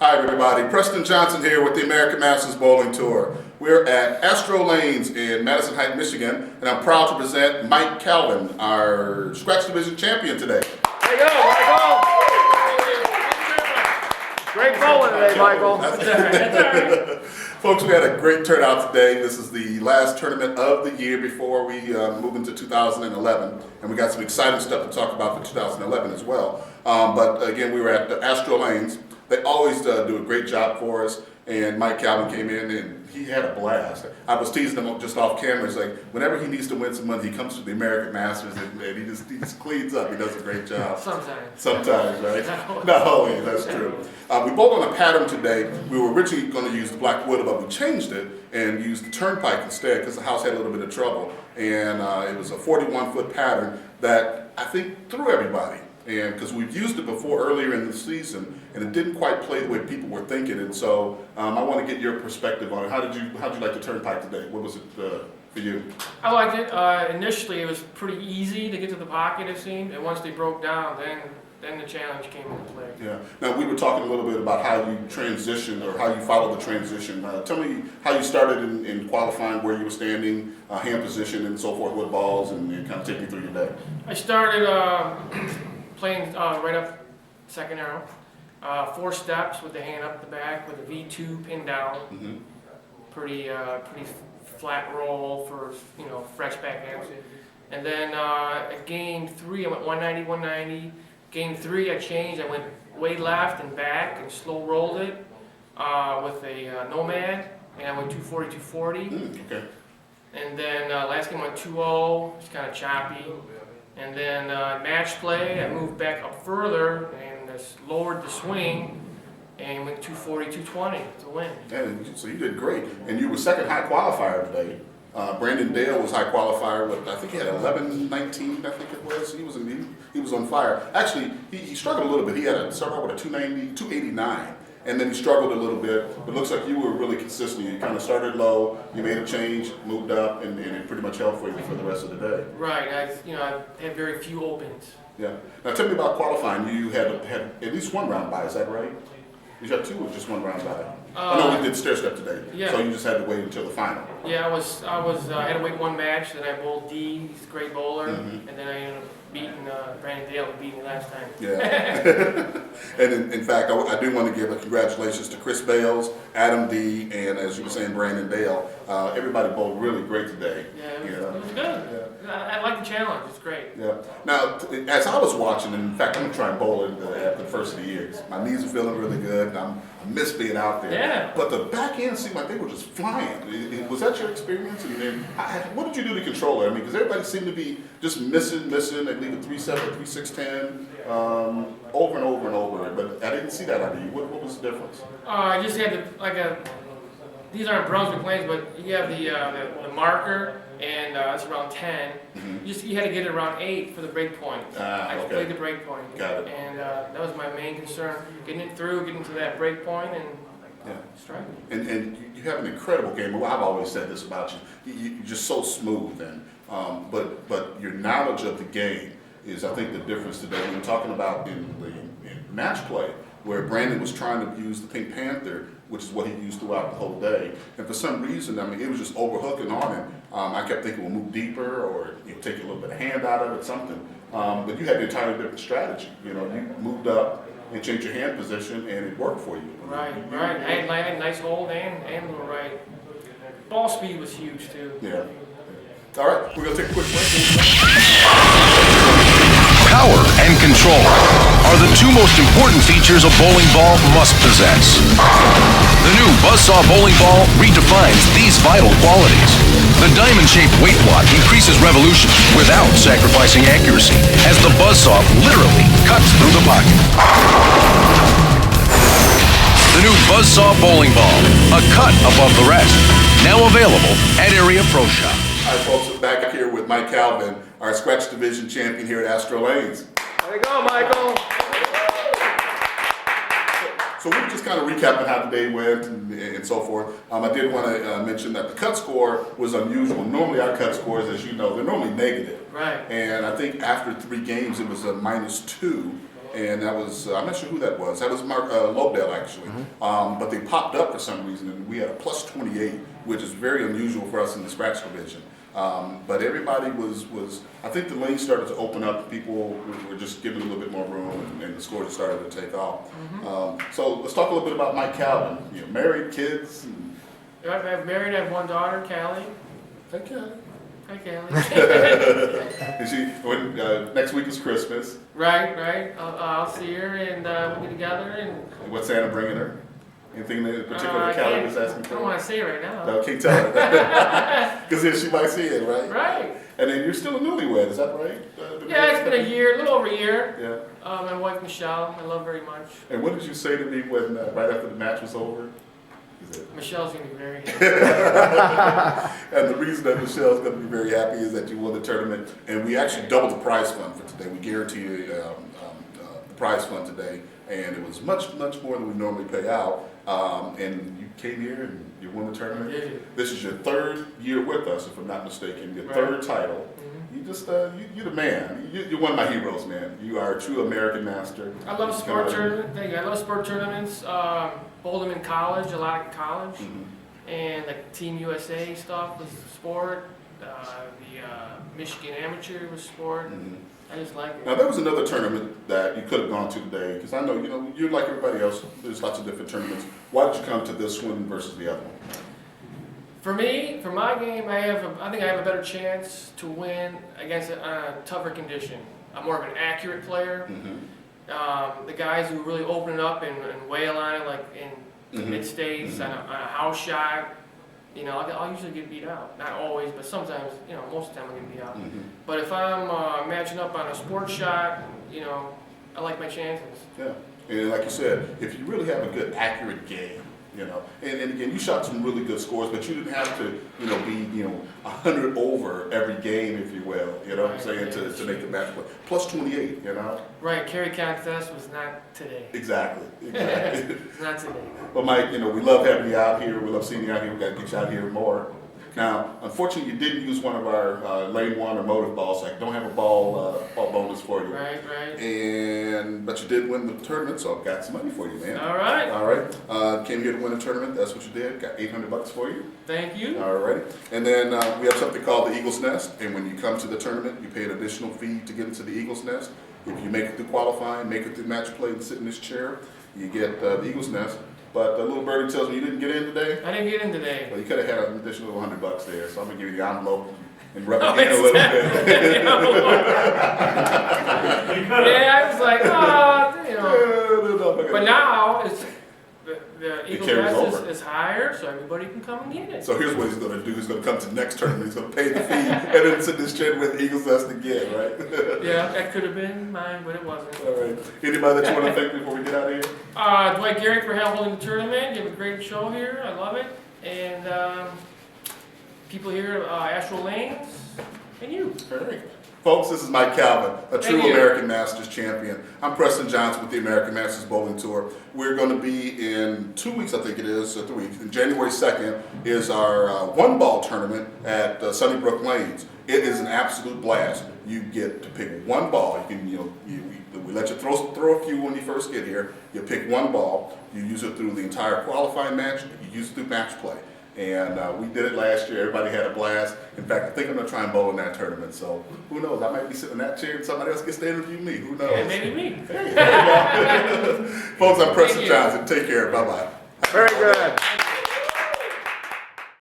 Hi everybody, Preston Johnson here with the American Masters Bowling Tour. We're at Astro Lanes in Madison Heights, Michigan, and I'm proud to present Mike Calvin, our Scratch Division champion today. There you go, Michael. Great bowling today, Michael. Folks, we had a great turnout today. This is the last tournament of the year before we move into 2011, and we got some exciting stuff to talk about for 2011 as well. But again, we were at the Astro Lanes. They always do a great job for us, and Mike Calvin came in and he had a blast. I was teasing him just off camera. It's like whenever he needs to win some money, he comes to the American Masters and he just cleans up. He does a great job. Sometimes, right? Not always, that's true. We bowled on a pattern today. We were originally going to use the black wood, but we changed it and used the turnpike instead because the house had a little bit of trouble. And it was a 41-foot pattern that I think threw everybody. And because we've used it before earlier in the season, and it didn't quite play the way people were thinking. And so I want to get your perspective on it. How'd you like the turnpike today? What was it for you? I liked it. Initially, it was pretty easy to get to the pocket, it seemed, and once they broke down, then the challenge came into play. Yeah. Now we were talking a little bit about how you transitioned or how you followed the transition. Tell me how you started in qualifying, where you were standing, hand position, and so forth with balls, and kind of take me through your day. I started playing right up second arrow, 4 steps with the hand up the back with a V2 pin down. Mm-hmm. Pretty flat roll for fresh backhand. And then at game 3 I went 190, 190. Game 3 I changed. I went way left and back and slow rolled it with a nomad, and I went 240, 240. Okay. And then last game I went 2-0. It's kind of choppy. And then match play, I moved back up further and lowered the swing and went 240, 220 to win. And so you did great. And you were second high qualifier today. Brandon Dale was high qualifier with, I think he had 11-19, I think it was. He was on fire. Actually, he struggled a little bit. He had started out with a 289. And then he struggled a little bit, but it looks like you were really consistent. You kind of started low, you made a change, moved up, and it pretty much held for you for the rest of the day. Right. I had very few opens. Yeah. Now tell me about qualifying. You had at least one round by, is that right? You had 2 or just 1 round by? I know we did stair step today, yeah. So you just had to wait until the final. Yeah, I had to wait 1 match. Then I bowled D. He's a great bowler, and then I ended up beating Brandon Dale, who beat me last time. Yeah. And in fact, I do want to give a congratulations to Chris Bales, Adam D, and as you were saying, Brandon Dale. Everybody bowled really great today. Yeah, it was good. Yeah. I like the challenge. It's great. Yeah. Now, as I was watching, and in fact, I'm going to try and bowl it after the first of the year. My knees are feeling really good, and I miss being out there. Yeah. But the back end seemed like they were just flying. Was that your experience? And what did you do to control it? I mean, because everybody seemed to be just missing. They leave a 3-7, 3-6-10 over and over and over. But I didn't see that out of you. What was the difference? I just had these aren't Brunswick lanes, but you have the marker, and it's around 10. Mm-hmm. You had to get it around 8 for the break point. I played the break point. Got it. And that was my main concern, getting it through, getting to that break point, and striking. And you have an incredible game. Well, I've always said this about you. You're just so smooth, and but your knowledge of the game is, I think, the difference today. When we're talking about in match play, where Brandon was trying to use the Pink Panther, which is what he used throughout the whole day. And for some reason, I mean, it was just overhooking on him. I kept thinking, we'll move deeper or take a little bit of hand out of it, something. But you had an entirely different strategy. You moved up and changed your hand position, and it worked for you. Right. I had a nice hold and a little right. Ball speed was huge, too. Yeah. All right, we're going to take a quick break. Power and control are the 2 most important features a bowling ball must possess. The new Buzzsaw bowling ball redefines these vital qualities. The diamond-shaped weight block increases revolution without sacrificing accuracy, as the Buzzsaw literally cuts through the pocket. The new Buzzsaw bowling ball, a cut above the rest. Now available at Area Pro Shop. All right, folks, we're back here with Mike Calvin, our Scratch Division champion here at Astro Lanes. There you go, Michael. So we were just kind of recapping how the day went and so forth. I did want to mention that the cut score was unusual. Normally our cut scores, as you know, they're normally negative. Right. And I think after 3 games it was a -2. and that was, I'm not sure who that was. That was Mark Lobdell, actually. But they popped up for some reason, and we had a plus 28, which is very unusual for us in the scratch division. But everybody was, I think the lanes started to open up. People were just given a little bit more room, and the scores started to take off. So let's talk a little bit about Mike Calvin. You know, married, kids. I'm married. I have one daughter, Callie. Hey, Callie. Hi, Callie. And she, next week is Christmas. Right. I'll see her, and we'll be together. And What's Santa bringing her? Anything in particular Callie was asking I for? don't want to say it right now. No, can't tell her. Because then she might see it, right? Right. And then you're still a newlywed, is that right? Yeah, it's been a year, a little over a year. Yeah. My wife Michelle, I love very much. And what did you say to me when right after the match was over? Michelle's gonna be very happy. And the reason that Michelle's going to be very happy is that you won the tournament, and we actually doubled the prize fund for today. We guarantee you the prize fund today, and it was much more than we normally pay out. And you came here and you won the tournament. Yeah. This is your third year with us, if I'm not mistaken. Your third title. You just you're the man. You're one of my heroes, man. You are a true American master. I love sport tournaments. Thank you. I love sport tournaments. Bowled them in college, a lot in college, and like Team USA stuff was sport. The Michigan Amateur was sport. I just like it. Now there was another tournament that you could have gone to today, because I know you're like everybody else. There's lots of different tournaments. Why did you come to this one versus the other one? For me, for my game, I think I have a better chance to win against a tougher condition. I'm more of an accurate player. The guys who really open it up and wail on it, like in mid-states, on a house shot, I'll usually get beat out. Not always, but sometimes, most of the time I get beat out. But if I'm matching up on a sports shot, I like my chances. Yeah, and like you said, if you really have a good, accurate game, and again, you shot some really good scores, but you didn't have to, be, 100 over every game, if you will, what I'm saying, to make the match play. Plus 28, Right, carry contest was not today. Exactly. It's not today. Well, Mike, we love having you out here. We love seeing you out here. We got to get you out here more. Now, unfortunately, you didn't use one of our lane one or motive balls, so I don't have a ball bonus for you. Right. But you did win the tournament, so I've got some money for you, man. All right. Came here to win a tournament. That's what you did. Got $800 for you. Thank you. All right. And then we have something called the Eagle's Nest. And when you come to the tournament, you pay an additional fee to get into the Eagle's Nest. If you make it through qualifying, make it through match play, and sit in this chair, you get the Eagle's Nest. But the little birdie tells me you didn't get in today. I didn't get in today. Well, you could have had an additional $100 there, so I'm gonna give you the envelope and rub it in a little bit. Yeah, I was like, But now the Eagle Nest is higher, so everybody can come and get it. So here's what he's gonna do. He's gonna come to the next tournament. He's gonna pay the fee and then sit in this chair with the Eagle's Nest again, right? Yeah, that could have been mine, but it wasn't. All right. Anybody that you want to thank before we get out of here? Dwight Garrick for holding the tournament. You have a great show here. I love it. And people here, Astro Lanes, and you. All right. Folks, this is Mike Calvin, a true Thank you. American Masters champion. I'm Preston Johnson with the American Masters Bowling Tour. We're going to be in 2 weeks, I think it is, 3 weeks. And January 2nd is our one-ball tournament at Sunnybrook Lanes. It is an absolute blast. You get to pick one ball. You can, we let you throw a few when you first get here. You pick one ball. You use it through the entire qualifying match. You use it through match play. And we did it last year. Everybody had a blast. In fact, I think I'm going to try and bowl in that tournament. So who knows? I might be sitting in that chair and somebody else gets to interview me. Who knows? Yeah, maybe me. Folks, I'm Preston Johnson. Take care. Bye-bye. Very good.